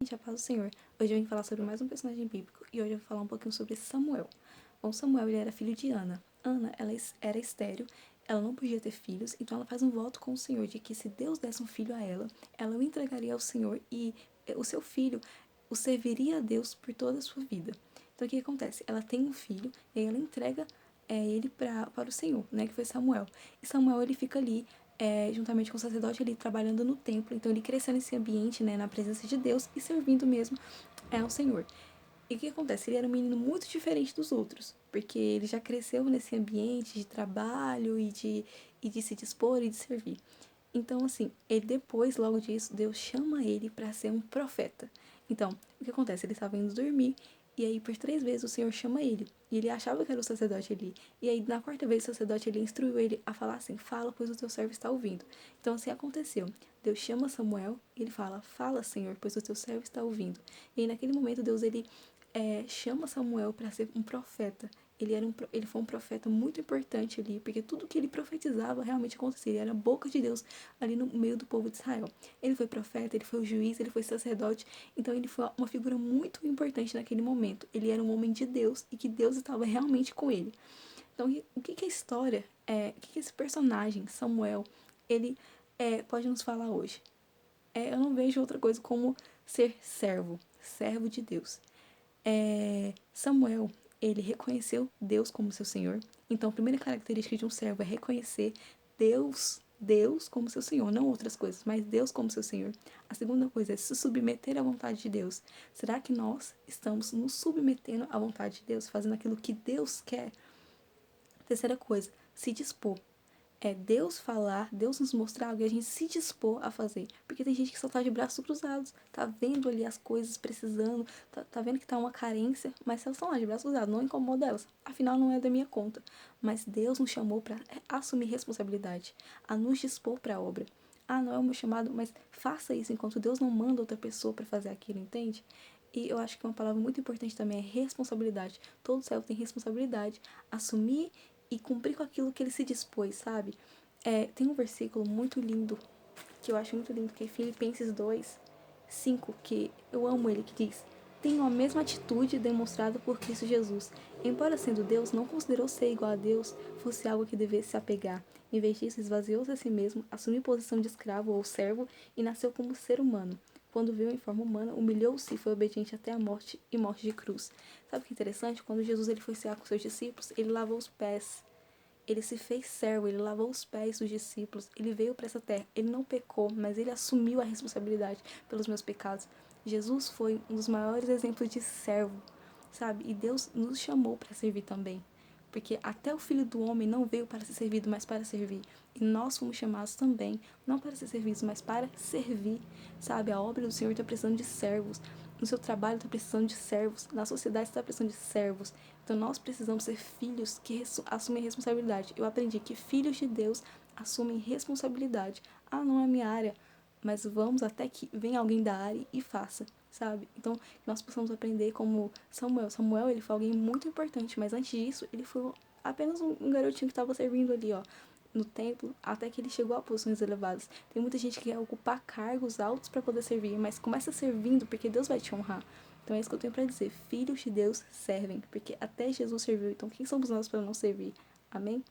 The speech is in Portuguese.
Gente, a paz do Senhor. Hoje eu vim falar sobre mais um personagem bíblico e hoje eu vou falar um pouquinho sobre Samuel. Bom, Samuel ele era filho de Ana. Ana, ela era estéril, ela não podia ter filhos, então ela faz um voto com o Senhor de que se Deus desse um filho a ela o entregaria ao Senhor e o seu filho o serviria a Deus por toda a sua vida. Então o que acontece? Ela tem um filho e aí ela entrega ele para o Senhor, né, que foi Samuel. E Samuel ele fica ali juntamente com o sacerdote ali trabalhando no templo, então ele cresceu nesse ambiente, né, na presença de Deus e servindo mesmo ao Senhor. E o que acontece? Ele era um menino muito diferente dos outros, porque ele já cresceu nesse ambiente de trabalho e de se dispor e de servir. Então, assim, ele depois, logo disso, Deus chama ele para ser um profeta. Então, o que acontece? Ele estava indo dormir e aí por 3 vezes o Senhor chama ele. E ele achava que era o sacerdote ali. E aí na 4ª vez o sacerdote ele instruiu ele a falar assim: fala, pois o teu servo está ouvindo. Então assim aconteceu. Deus chama Samuel e ele fala: fala, Senhor, pois o teu servo está ouvindo. E aí naquele momento Deus ele chama Samuel para ser um profeta. Ele foi um profeta muito importante ali, porque tudo que ele profetizava realmente acontecia. Ele era a boca de Deus ali no meio do povo de Israel. Ele foi profeta, ele foi o juiz, ele foi sacerdote. Então ele foi uma figura muito importante naquele momento. Ele era um homem de Deus e que Deus estava realmente com ele. Então o que a história, o que esse personagem, Samuel, ele pode nos falar hoje? Eu não vejo outra coisa como ser servo de Deus. Samuel, ele reconheceu Deus como seu Senhor. Então, a primeira característica de um servo é reconhecer Deus como seu Senhor, não outras coisas, mas Deus como seu Senhor. A segunda coisa é se submeter à vontade de Deus. Será que nós estamos nos submetendo à vontade de Deus, fazendo aquilo que Deus quer? Terceira coisa, se dispor. Deus falar, Deus nos mostrar algo e a gente se dispor a fazer. Porque tem gente que só tá de braços cruzados, tá vendo ali as coisas precisando, tá vendo que tá uma carência, mas elas estão lá de braços cruzados, não incomoda elas. Afinal, não é da minha conta. Mas Deus nos chamou para assumir responsabilidade, a nos dispor para a obra. Não é o meu chamado, mas faça isso enquanto Deus não manda outra pessoa para fazer aquilo, entende? E eu acho que uma palavra muito importante também é responsabilidade. Todo servo tem responsabilidade. Assumir e cumprir com aquilo que ele se dispôs, sabe? Tem um versículo muito lindo, que eu acho muito lindo, que é Filipenses 2:5, que eu amo ele, que diz: tenham a mesma atitude demonstrada por Cristo Jesus. Embora sendo Deus, não considerou ser igual a Deus fosse algo que devesse se apegar. Em vez disso, esvaziou-se a si mesmo, assumiu posição de escravo ou servo e nasceu como ser humano. Quando veio em forma humana, humilhou-se e foi obediente até a morte e morte de cruz. Sabe o que é interessante? Quando Jesus ele foi cear com seus discípulos, ele lavou os pés. Ele se fez servo, ele lavou os pés dos discípulos, ele veio para essa terra, ele não pecou, mas ele assumiu a responsabilidade pelos meus pecados. Jesus foi um dos maiores exemplos de servo, sabe? E Deus nos chamou para servir também. Porque até o Filho do Homem não veio para ser servido, mas para servir. E nós fomos chamados também, não para ser servidos, mas para servir, sabe? A obra do Senhor está precisando de servos. No seu trabalho está precisando de servos. Na sociedade está precisando de servos. Então nós precisamos ser filhos que assumem responsabilidade. Eu aprendi que filhos de Deus assumem responsabilidade. Não é a minha área, mas vamos até que venha alguém da área e faça, sabe? Então, que nós possamos aprender como Samuel. Samuel, ele foi alguém muito importante, mas antes disso, ele foi apenas um garotinho que estava servindo ali, ó, no templo, até que ele chegou a posições elevadas. Tem muita gente que quer ocupar cargos altos para poder servir, mas começa servindo porque Deus vai te honrar. Então é isso que eu tenho para dizer. Filhos de Deus servem, porque até Jesus serviu. Então quem somos nós para não servir? Amém?